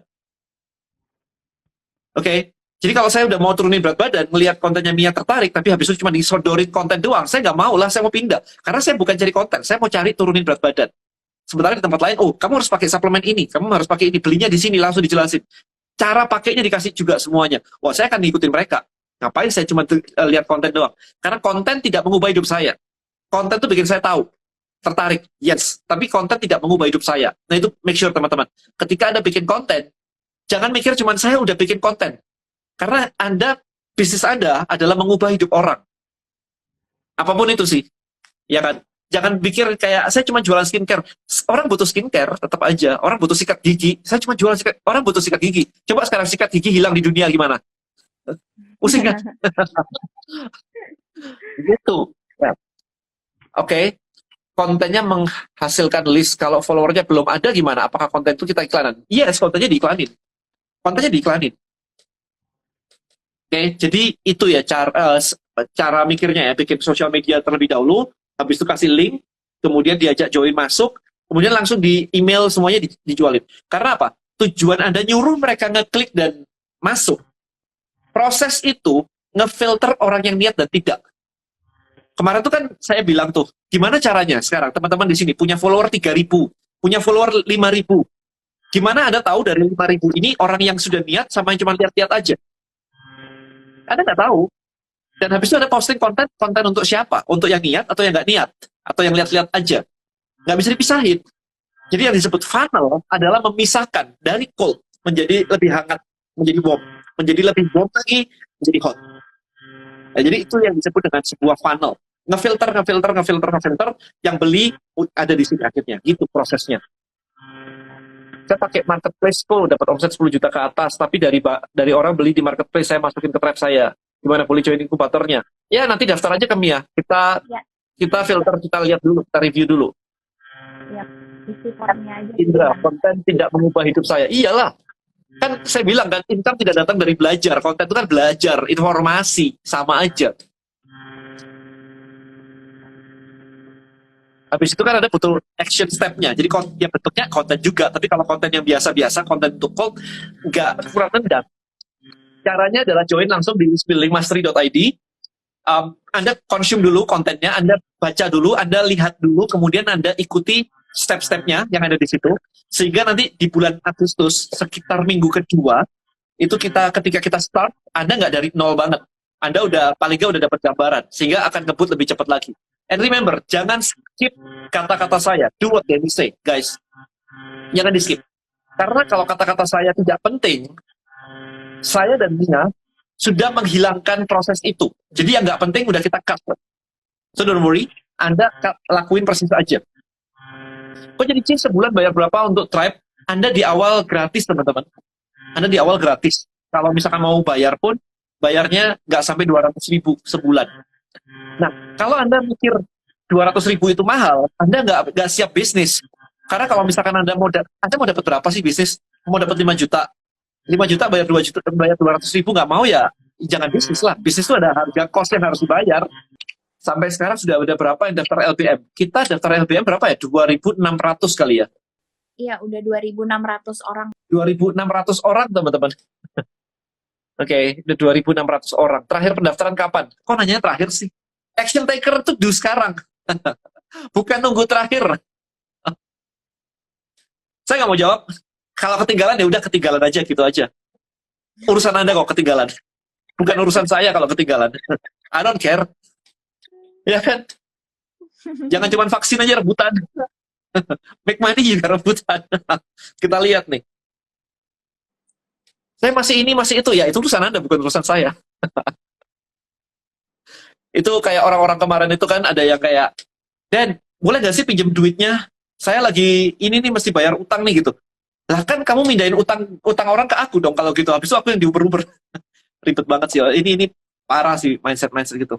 Oke, Jadi kalau saya udah mau turunin berat badan, ngelihat kontennya Mia tertarik, tapi habis itu cuma disodorin konten doang, saya nggak mau lah, saya mau pindah. Karena saya bukan cari konten, saya mau cari turunin berat badan. Sementara di tempat lain, oh kamu harus pakai suplemen ini, kamu harus pakai ini, belinya di sini, langsung dijelasin. Cara pakainya dikasih juga semuanya. Wah, saya akan ngikutin mereka. Ngapain saya cuma lihat konten doang? Karena konten tidak mengubah hidup saya. Konten itu bikin saya tahu, tertarik, yes. Tapi konten tidak mengubah hidup saya. Nah itu make sure teman-teman. Ketika Anda bikin konten, jangan mikir cuma saya udah bikin konten. Karena bisnis Anda adalah mengubah hidup orang. Apapun itu sih. Ya kan? Jangan pikir kayak, saya cuma jualan skincare. Orang butuh skincare, tetap aja. Orang butuh sikat gigi. Saya cuma jualan sikat, orang butuh sikat gigi. Coba sekarang sikat gigi hilang di dunia gimana? Pusing kan? Gitu. Ya. Oke. Kontennya menghasilkan list. Kalau followernya belum ada gimana? Apakah konten itu kita iklanan? Yes, kontennya diiklanin. Kontennya diiklanin. Oke, jadi itu ya cara mikirnya ya, bikin sosial media terlebih dahulu, habis itu kasih link, kemudian diajak join masuk, kemudian langsung di email semuanya dijualin. Karena apa? Tujuan Anda nyuruh mereka ngeklik dan masuk. Proses itu ngefilter orang yang niat dan tidak. Kemarin tuh kan saya bilang tuh, gimana caranya sekarang teman-teman di sini punya follower 3.000, punya follower 5.000. Gimana Anda tahu dari 5.000 ini orang yang sudah niat sama yang cuma lihat-lihat aja? Anda nggak tahu. Dan habis itu ada posting konten untuk siapa? Untuk yang niat atau yang nggak niat? Atau yang lihat-lihat aja? Nggak bisa dipisahin. Jadi yang disebut funnel adalah memisahkan dari cold menjadi lebih hangat, menjadi warm, menjadi lebih warm lagi, menjadi hot. Nah, jadi itu yang disebut dengan sebuah funnel. Ngefilter, yang beli ada di sini akhirnya. Gitu prosesnya. Saya pakai marketplace kok dapat omset 10 juta ke atas, tapi dari orang beli di marketplace saya masukin ke tribe saya. Gimana, boleh join inkubatornya? Ya nanti daftar aja ke Mia. Kita filter, kita lihat dulu, kita review dulu. Ya, isi formnya aja. Indra, konten tidak mengubah hidup saya. Iyalah. Kan saya bilang kan, income tidak datang dari belajar. Konten itu kan belajar, informasi, sama aja. Habis itu kan ada butuh action step-nya. Jadi yang bentuknya konten juga. Tapi kalau konten yang biasa-biasa, konten untuk cold, nggak kurang nendang. Caranya adalah join langsung di buildingmastery.id. Anda consume dulu kontennya, Anda baca dulu, Anda lihat dulu, kemudian Anda ikuti step-stepnya yang ada di situ. Sehingga nanti di bulan Agustus, sekitar minggu kedua, itu ketika kita start, Anda nggak dari nol banget. Anda paling nggak udah dapat gambaran. Sehingga akan ngebut lebih cepat lagi. And remember, jangan skip kata-kata saya. Do what they say, guys. Jangan di skip. Karena kalau kata-kata saya tidak penting, saya dan Mia sudah menghilangkan proses itu. Jadi yang nggak penting udah kita cut. So don't worry, Anda lakuin persis aja. Kok jadi sebulan bayar berapa untuk tribe? Anda di awal gratis, teman-teman. Anda di awal gratis. Kalau misalkan mau bayar pun, bayarnya nggak sampai 200.000 sebulan. Nah, kalau Anda mikir 200.000 itu mahal, Anda nggak siap bisnis. Karena kalau misalkan Anda mau dapat berapa sih bisnis? Mau dapat 5 juta. 5 juta bayar 2 juta, bayar 200.000 nggak mau ya, jangan bisnis lah. Bisnis itu ada harga cost yang harus dibayar. Sampai sekarang sudah ada berapa yang daftar LBM? Kita daftar LBM berapa ya? 2.600 kali ya? Iya, udah 2.600 orang. 2.600 orang, teman-teman. Oke, udah 2.600 orang. Terakhir pendaftaran kapan? Kok nanya terakhir sih? Action taker itu do sekarang. Bukan nunggu terakhir. Saya nggak mau jawab. Kalau ketinggalan ya udah ketinggalan aja gitu aja. Urusan Anda kok ketinggalan. Bukan urusan saya kalau ketinggalan. I don't care. Ya kan? Jangan cuma vaksin aja rebutan. Make money juga rebutan. Kita lihat nih. Saya masih ini, masih itu. Ya, itu urusan Anda, bukan urusan saya. Itu kayak orang-orang kemarin itu kan ada yang kayak, Dan, boleh nggak sih pinjam duitnya? Saya lagi, ini nih mesti bayar utang nih gitu. Lah kan kamu mindahin utang orang ke aku dong kalau gitu. Habis itu aku yang diuber-uber. Ribet banget sih. Ini parah sih mindset gitu.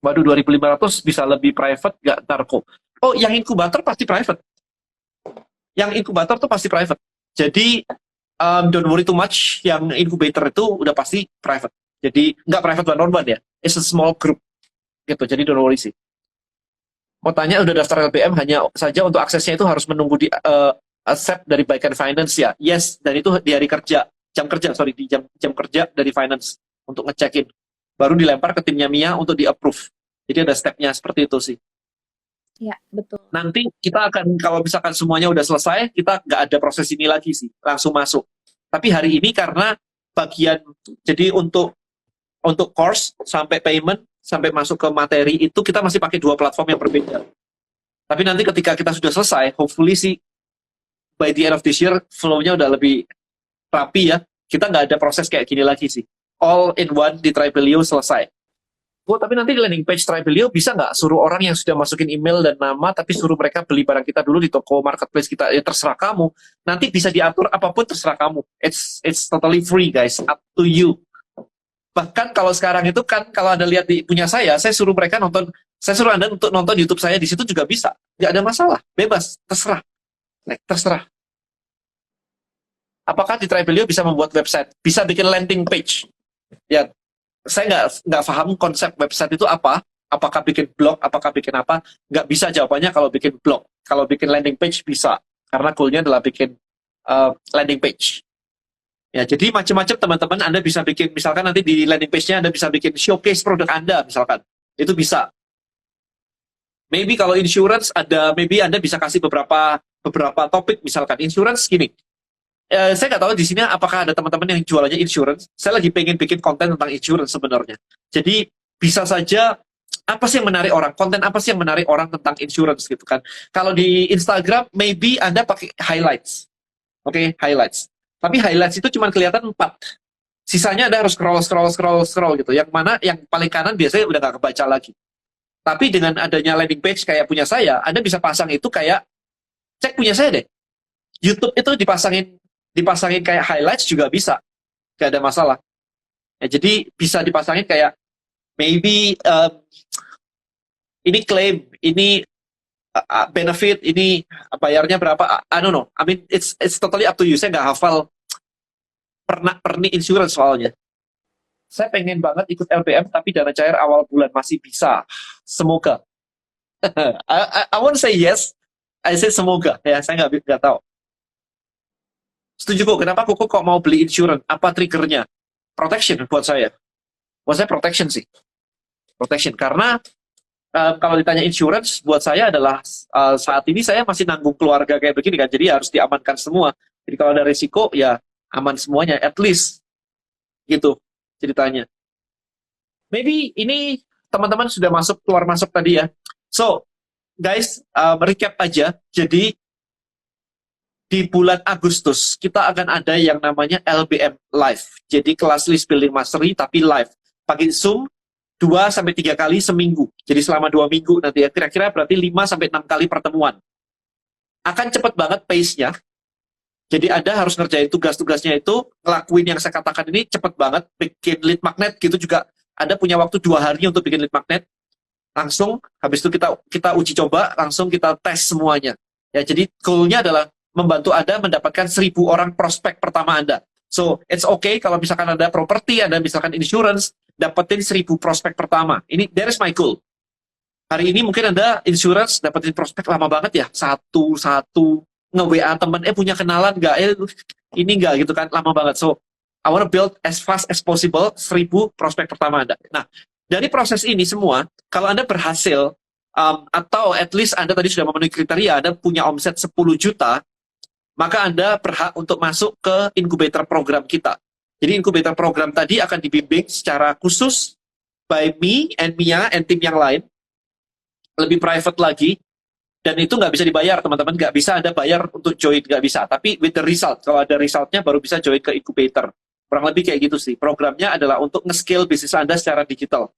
Waduh, 2.500 bisa lebih private nggak ntar kok. Oh, yang inkubator pasti private. Yang inkubator tuh pasti private. Jadi, don't worry too much. Yang incubator itu udah pasti private. Jadi, nggak private one-on-one ya. It's a small group. Gitu, jadi don't worry sih. Mau tanya, udah daftar LBM hanya saja untuk aksesnya itu harus menunggu di accept dari Baikan Finance ya. Yes, dan itu di hari kerja. di jam kerja dari finance untuk ngecekin. Baru dilempar ke timnya Mia untuk di-approve. Jadi ada stepnya seperti itu sih. Ya, betul. Nanti kita akan, kalau misalkan semuanya udah selesai, kita nggak ada proses ini lagi sih, langsung masuk. Tapi hari ini karena bagian, jadi untuk course sampai payment, sampai masuk ke materi itu kita masih pakai dua platform yang berbeda. Tapi nanti ketika kita sudah selesai, hopefully sih by the end of this year, flow-nya udah lebih rapi ya. Kita nggak ada proses kayak gini lagi sih. All in one di Tribelio selesai. Oh, tapi nanti di landing page Tribelio bisa nggak suruh orang yang sudah masukin email dan nama, tapi suruh mereka beli barang kita dulu di toko marketplace kita, ya terserah kamu. Nanti bisa diatur apapun terserah kamu. It's totally free guys, up to you. Bahkan kalau sekarang itu kan, kalau Anda lihat di punya saya suruh mereka nonton, saya suruh Anda untuk nonton YouTube saya di situ juga bisa. Nggak ada masalah, bebas, terserah. Terserah. Apakah di Tribelio bisa membuat website? Bisa bikin landing page? Ya, saya nggak paham konsep website itu apa. Apakah bikin blog, apakah bikin apa? Nggak bisa jawabannya kalau bikin blog. Kalau bikin landing page bisa, karena goalnya adalah bikin landing page. Ya, jadi macam-macam teman-teman Anda bisa bikin, misalkan nanti di landing page-nya Anda bisa bikin showcase produk Anda, misalkan. Itu bisa. Maybe kalau insurance ada, maybe Anda bisa kasih beberapa topik, misalkan insurance gini. Saya nggak tahu di sini apakah ada teman-teman yang jualannya insurance. Saya lagi pengen bikin konten tentang insurance sebenarnya. Jadi bisa saja apa sih yang menarik orang, konten apa sih yang menarik orang tentang insurance gitu kan. Kalau di Instagram, maybe Anda pakai highlights. Oke, highlights. Tapi highlights itu cuma kelihatan 4. Sisanya Anda harus scroll gitu. Yang mana yang paling kanan biasanya udah nggak kebaca lagi. Tapi dengan adanya landing page kayak punya saya, Anda bisa pasang itu kayak, cek punya saya deh. YouTube itu dipasangin kayak highlights juga bisa, gak ada masalah. Ya, jadi bisa dipasangin kayak maybe ini klaim, ini benefit, ini bayarnya berapa, I don't know. I mean it's totally up to you. Saya nggak hafal perni insurance soalnya. Saya pengen banget ikut LBM tapi dana cair awal bulan masih bisa. Semoga. I won't say yes. I say semoga. Ya, saya nggak tahu. Setuju kok, kenapa kok mau beli insurance? Apa triggernya? Protection buat saya. Buat saya protection sih. Protection, karena kalau ditanya insurance, buat saya adalah saat ini saya masih nanggung keluarga kayak begini kan, jadi harus diamankan semua. Jadi kalau ada risiko, ya aman semuanya, at least. Gitu ceritanya. Maybe ini teman-teman sudah keluar masuk tadi ya. So, guys, recap aja. Jadi, di bulan Agustus, kita akan ada yang namanya LBM Live. Jadi kelas List Building Mastery, tapi live. Pakai Zoom, 2-3 kali seminggu. Jadi selama 2 minggu nanti ya, kira-kira berarti 5-6 kali pertemuan. Akan cepet banget pace-nya. Jadi Anda harus ngerjain tugas-tugasnya itu, ngelakuin yang saya katakan ini cepet banget. Bikin lead magnet gitu juga. Anda punya waktu 2 hari untuk bikin lead magnet. Langsung, habis itu kita uji coba, langsung kita tes semuanya. Ya, jadi goal-nya adalah membantu Anda mendapatkan 1.000 orang prospek pertama Anda. So, it's okay kalau misalkan Anda properti, Anda misalkan insurance, dapetin 1.000 prospek pertama. That is my goal. Hari ini mungkin Anda insurance, dapetin prospek lama banget ya. Satu, nge-WA temen, punya kenalan nggak? Ini nggak gitu kan, lama banget. So, I want to build as fast as possible 1.000 prospek pertama Anda. Nah, dari proses ini semua, kalau Anda berhasil, atau at least Anda tadi sudah memenuhi kriteria, Anda punya omset 10 juta, maka Anda berhak untuk masuk ke incubator program kita. Jadi incubator program tadi akan dibimbing secara khusus by me and Mia and tim yang lain. Lebih private lagi. Dan itu nggak bisa dibayar, teman-teman. Nggak bisa Anda bayar untuk join, nggak bisa. Tapi with the result, kalau ada resultnya baru bisa join ke incubator. Kurang lebih kayak gitu sih. Programnya adalah untuk nge-scale bisnis Anda secara digital.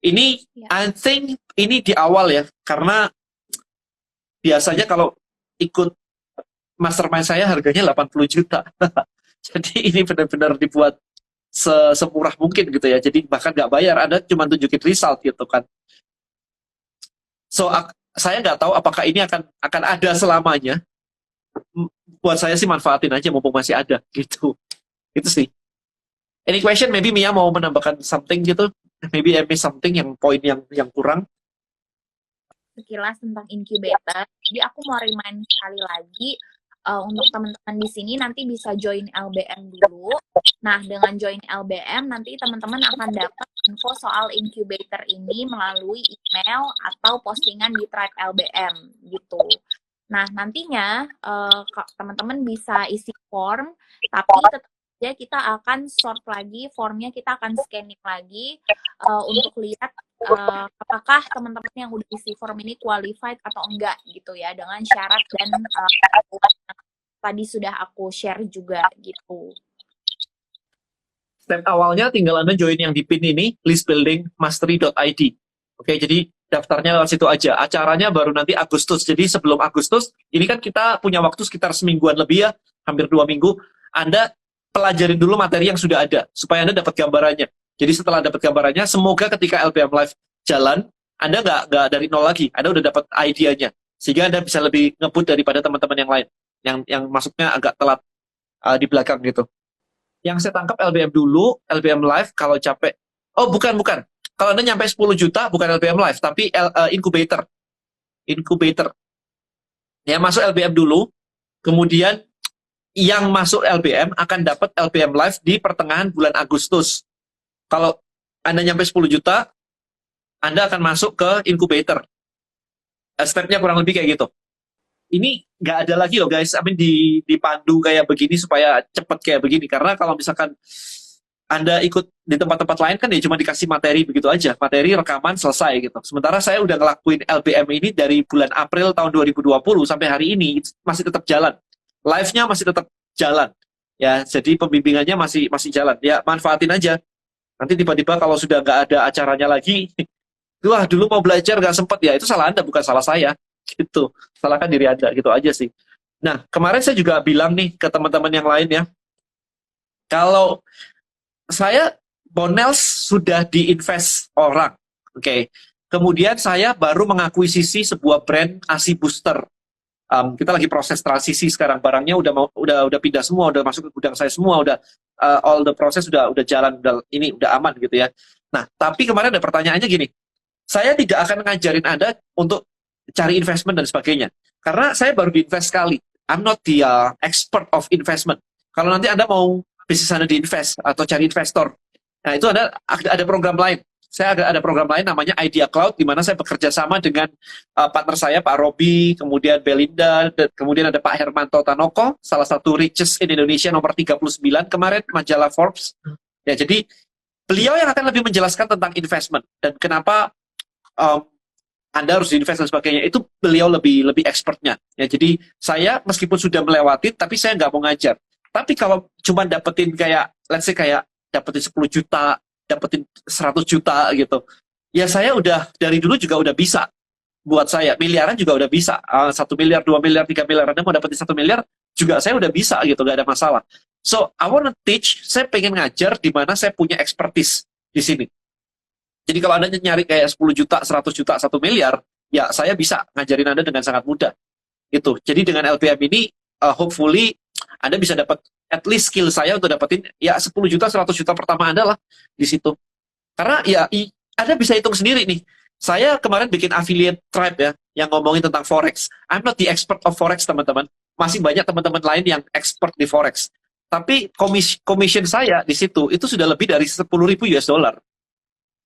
Ini, I think, ini di awal ya. Karena biasanya kalau ikut mastermind saya harganya 80 juta. Jadi ini benar-benar dibuat semurah mungkin gitu ya. Jadi bahkan nggak bayar, Anda cuma tunjukin result gitu kan. So, saya nggak tahu apakah ini akan ada selamanya. Buat saya sih manfaatin aja mumpung masih ada gitu. Itu sih. Any question? Maybe Mia mau menambahkan something gitu. Maybe I miss something yang poin yang kurang. Sekilas tentang incubator. Jadi aku mau remind sekali lagi, untuk teman-teman di sini nanti bisa join LBM dulu. Nah, dengan join LBM nanti teman-teman akan dapat info soal incubator ini melalui email atau postingan di Tribe LBM gitu. Nah, nantinya teman-teman bisa isi form, tapi tetap aja kita akan sort lagi formnya, kita akan scanning lagi untuk lihat apakah teman-teman yang udah isi form ini qualified atau enggak gitu ya, dengan syarat dan tadi sudah aku share juga gitu. Step awalnya tinggal Anda join yang di pin ini, listbuildingmastery.id. Oke, jadi daftarnya lewat situ aja. Acaranya baru nanti Agustus. Jadi sebelum Agustus, ini kan kita punya waktu sekitar semingguan lebih ya, hampir 2 minggu. Anda pelajarin dulu materi yang sudah ada, supaya Anda dapat gambarannya. Jadi setelah dapat gambarannya, semoga ketika LPM Live jalan, Anda nggak dari nol lagi. Anda udah dapat idenya. Sehingga Anda bisa lebih ngebut daripada teman-teman yang lain. Yang masuknya agak telat di belakang gitu. Yang saya tangkap LBM dulu, LBM Live kalau capek. Oh, bukan. Kalau Anda nyampe 10 juta, bukan LBM Live, tapi incubator. Incubator. Ya, masuk LBM dulu, kemudian yang masuk LBM akan dapat LBM Live di pertengahan bulan Agustus. Kalau Anda nyampe 10 juta, Anda akan masuk ke incubator. Stepnya kurang lebih kayak gitu. Ini nggak ada lagi loh guys, dipandu kayak begini supaya cepet kayak begini. Karena kalau misalkan Anda ikut di tempat-tempat lain kan ya cuma dikasih materi begitu aja, materi rekaman selesai gitu. Sementara saya udah ngelakuin LBM ini dari bulan April tahun 2020 sampai hari ini masih tetap jalan. Live-nya masih tetap jalan. Ya, jadi pembimbingannya masih jalan. Ya, manfaatin aja. Nanti tiba-tiba kalau sudah nggak ada acaranya lagi, wah dulu mau belajar nggak sempat ya, itu salah Anda bukan salah saya. Gitu. Salahkan diri Anda gitu aja sih. Nah, kemarin saya juga bilang nih ke teman-teman yang lain ya, kalau saya Bonels sudah diinvest orang, oke. Kemudian saya baru mengakuisisi sebuah brand ASI Booster. Kita lagi proses transisi sekarang, barangnya udah pindah semua, udah masuk ke gudang saya semua, udah all the process udah jalan, udah aman gitu ya. Nah, tapi kemarin ada pertanyaannya gini, saya tidak akan ngajarin Anda untuk cari investment dan sebagainya, karena saya baru diinvest sekali. I'm not the expert of investment. Kalau nanti Anda mau bisnis Anda diinvest atau cari investor, nah itu ada program lain. Saya ada program lain namanya Idea Cloud, di mana saya bekerja sama dengan partner saya, Pak Robi, kemudian Belinda, dan kemudian ada Pak Hermanto Tanoko, salah satu richest in Indonesia nomor 39 kemarin, majalah Forbes. Ya, jadi beliau yang akan lebih menjelaskan tentang investment dan kenapa Anda harus invest dan sebagainya. Itu beliau lebih expertnya. Ya, jadi saya meskipun sudah melewati, tapi saya nggak mau ngajar. Tapi kalau cuma dapetin kayak, let's say kayak dapetin 10 juta, dapetin 100 juta gitu, ya saya udah dari dulu juga udah bisa. Buat saya miliaran juga udah bisa. 1 miliar, 2 miliar, 3 miliar, Anda mau dapetin 1 miliar juga saya udah bisa gitu, nggak ada masalah. So I wanna teach, saya pengen ngajar di mana saya punya expertise di sini. Jadi kalau Anda nyari kayak 10 juta, 100 juta, 1 miliar, ya saya bisa ngajarin Anda dengan sangat mudah. Gitu. Jadi dengan LPM ini, hopefully Anda bisa dapat at least skill saya untuk dapetin ya 10 juta, 100 juta pertama Anda lah di situ. Karena ya Anda bisa hitung sendiri nih. Saya kemarin bikin affiliate tribe ya, yang ngomongin tentang Forex. I'm not the expert of Forex, teman-teman. Masih banyak teman-teman lain yang expert di Forex. Tapi commission saya di situ, itu sudah lebih dari 10.000 US dollar.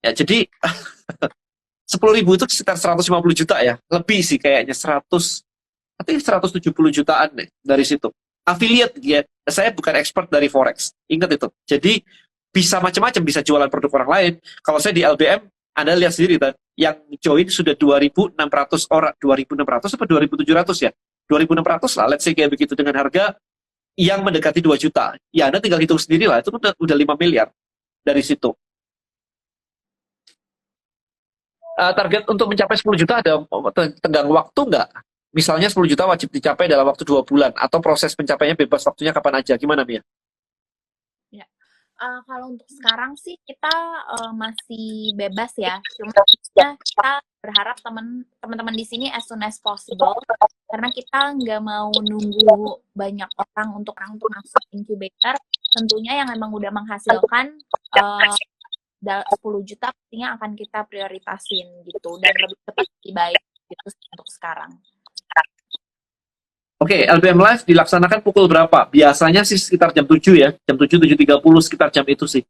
Ya, jadi 10.000 itu sekitar 150 juta ya. Lebih sih kayaknya 170 jutaan deh dari situ. Affiliate ya. Saya bukan expert dari Forex. Ingat itu. Jadi bisa macam-macam, bisa jualan produk orang lain. Kalau saya di LBM, Anda lihat sendiri kan, yang join sudah 2.600 orang. 2.600 atau 2.700 ya? 2.600 lah, let's say kayak begitu dengan harga yang mendekati 2 juta. Ya Anda tinggal hitung sendiri lah, itu udah 5 miliar dari situ. Target untuk mencapai 10 juta ada tenggang waktu nggak? Misalnya 10 juta wajib dicapai dalam waktu 2 bulan, atau proses pencapaiannya bebas waktunya kapan aja. Gimana, Mia? Ya. Kalau untuk sekarang sih kita masih bebas ya. Cuma kita berharap teman-teman di sini as soon as possible, karena kita nggak mau nunggu banyak orang untuk masuk incubator. Tentunya yang memang udah menghasilkan 10 juta pastinya akan kita prioritasin gitu, dan lebih cepat lebih baik gitu untuk sekarang. Oke, LBM Live dilaksanakan pukul berapa? Biasanya sih sekitar jam 7 ya. Jam 7, 7.30 sekitar jam itu sih.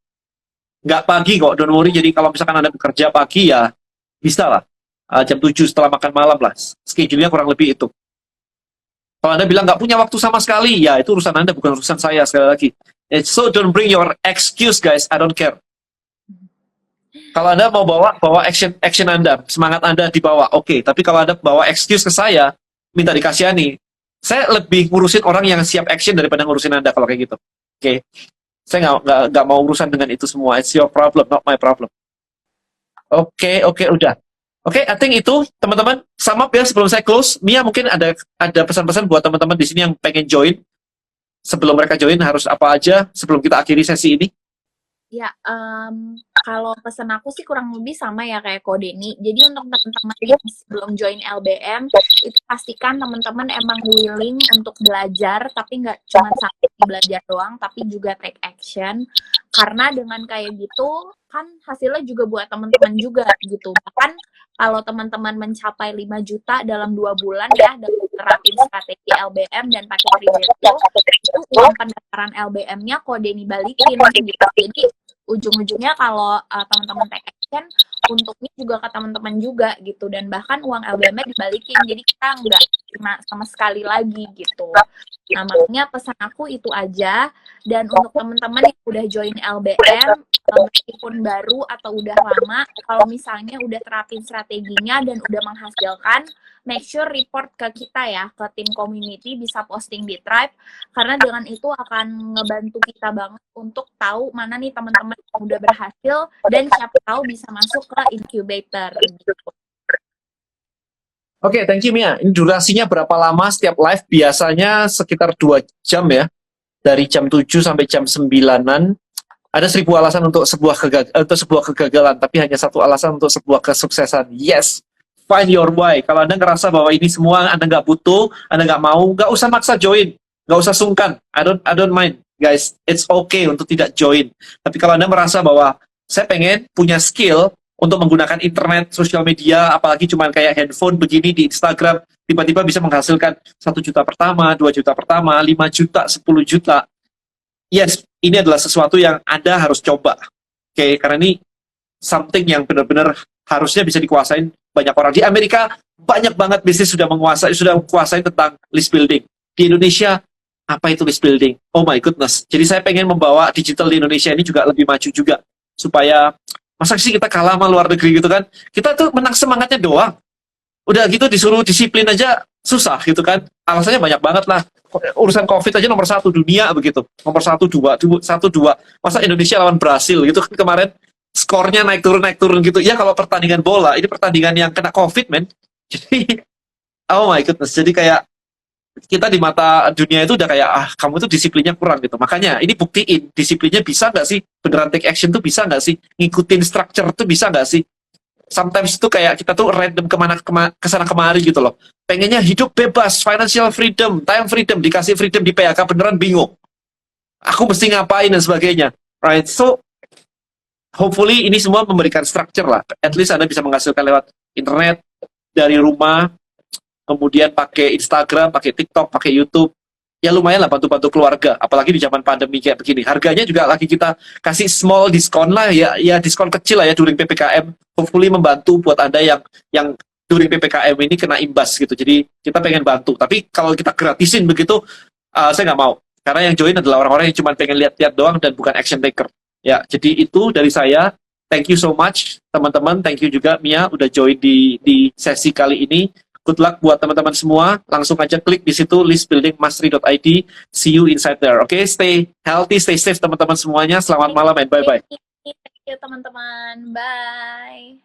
Nggak pagi kok, don't worry. Jadi kalau misalkan Anda bekerja pagi ya bisa lah. Jam 7 setelah makan malam lah. Schedule-nya kurang lebih itu. Kalau Anda bilang nggak punya waktu sama sekali, ya itu urusan Anda, bukan urusan saya sekali lagi. So don't bring your excuse guys, I don't care. Kalau Anda mau bawa action Anda, semangat Anda dibawa, oke. Tapi kalau Anda bawa excuse ke saya, minta dikasihani, saya lebih ngurusin orang yang siap action daripada ngurusin Anda kalau kayak gitu. Oke. Saya nggak mau urusan dengan itu semua. It's your problem, not my problem. Oke, udah. Oke, I think itu teman-teman sum up ya sebelum saya close. Mia mungkin ada pesan-pesan buat teman-teman di sini yang pengen join. Sebelum mereka join harus apa aja sebelum kita akhiri sesi ini? Ya, kalau pesan aku sih kurang lebih sama ya kayak Kodeni. Jadi untuk teman-teman yang sebelum join LBM, itu pastikan teman-teman emang willing untuk belajar, tapi nggak cuma sampai belajar doang, tapi juga take action. Karena dengan kayak gitu, kan hasilnya juga buat teman-teman juga gitu. Bahkan kalau teman-teman mencapai 5 juta dalam 2 bulan ya, dan terapin strategi LBM dan pakai Freebirto, itu uang pendaftaran LBM-nya Kodeni balikin gitu. Jadi ujung-ujungnya kalau teman-teman take action, untungnya juga ke teman-teman juga gitu, dan bahkan uang LBM-nya dibalikin, jadi kita nggak cuma sama sekali lagi gitu. Nah, makanya pesan aku itu aja. Dan untuk teman-teman yang udah join LBM, meskipun baru atau udah lama, kalau misalnya udah terapin strateginya dan udah menghasilkan, make sure report ke kita ya, ke tim community, bisa posting di Tribe, karena dengan itu akan ngebantu kita banget untuk tahu mana nih teman-teman yang udah berhasil, dan siapa tahu bisa masuk ke incubator gitu. Oke, thank you Mia. Ini durasinya berapa lama setiap live? Biasanya sekitar 2 jam ya. Dari jam 7 sampai jam 9-an. Ada 1000 alasan untuk sebuah kegagalan, tapi hanya satu alasan untuk sebuah kesuksesan. Yes, find your why. Kalau Anda ngerasa bahwa ini semua Anda nggak butuh, Anda nggak mau, nggak usah maksa join. Nggak usah sungkan. I don't mind. Guys, it's okay untuk tidak join. Tapi kalau Anda merasa bahwa saya pengen punya skill untuk menggunakan internet, sosial media, apalagi cuma kayak handphone begini di Instagram, tiba-tiba bisa menghasilkan 1 juta pertama, 2 juta pertama, 5 juta, 10 juta. Yes, ini adalah sesuatu yang Anda harus coba. Oke, karena ini something yang benar-benar harusnya bisa dikuasain banyak orang. Di Amerika, banyak banget bisnis sudah menguasai tentang list building. Di Indonesia, apa itu list building? Oh my goodness. Jadi saya pengen membawa digital di Indonesia ini juga lebih maju juga. Supaya masa sih kita kalah sama luar negeri gitu kan? Kita tuh menang semangatnya doang. Udah gitu disuruh disiplin aja susah gitu kan? Alasannya banyak banget lah. Urusan COVID aja nomor 1 dunia begitu. Nomor 1-2. Masa Indonesia lawan Brasil gitu kan kemarin skornya naik turun gitu. Ya kalau pertandingan bola, ini pertandingan yang kena COVID men. Jadi oh my goodness. Jadi kayak kita di mata dunia itu udah kayak kamu tuh disiplinnya kurang gitu. Makanya ini buktiin disiplinnya bisa nggak sih, beneran take action tuh bisa nggak sih, ngikutin structure tuh bisa nggak sih. Sometimes itu kayak kita tuh random kesana kemari gitu loh. Pengennya hidup bebas, financial freedom, time freedom, dikasih freedom di PHK beneran bingung. Aku mesti ngapain dan sebagainya. Right, so hopefully ini semua memberikan structure lah. At least Anda bisa menghasilkan lewat internet dari rumah. Kemudian pakai Instagram, pakai TikTok, pakai YouTube, ya lumayan lah bantu-bantu keluarga, apalagi di zaman pandemi kayak begini. Harganya juga lagi kita kasih small diskon lah, ya diskon kecil lah ya during PPKM, hopefully membantu buat Anda yang during PPKM ini kena imbas gitu, jadi kita pengen bantu. Tapi kalau kita gratisin begitu, saya nggak mau, karena yang join adalah orang-orang yang cuma pengen lihat-lihat doang dan bukan action taker. Ya, jadi itu dari saya. Thank you so much, teman-teman. Thank you juga Mia udah join di sesi kali ini. Good luck buat teman-teman semua. Langsung aja klik di situ listbuildingmastery.id. See you inside there. Okay, stay healthy, stay safe teman-teman semuanya. Selamat malam and bye-bye. Thank you teman-teman. Bye.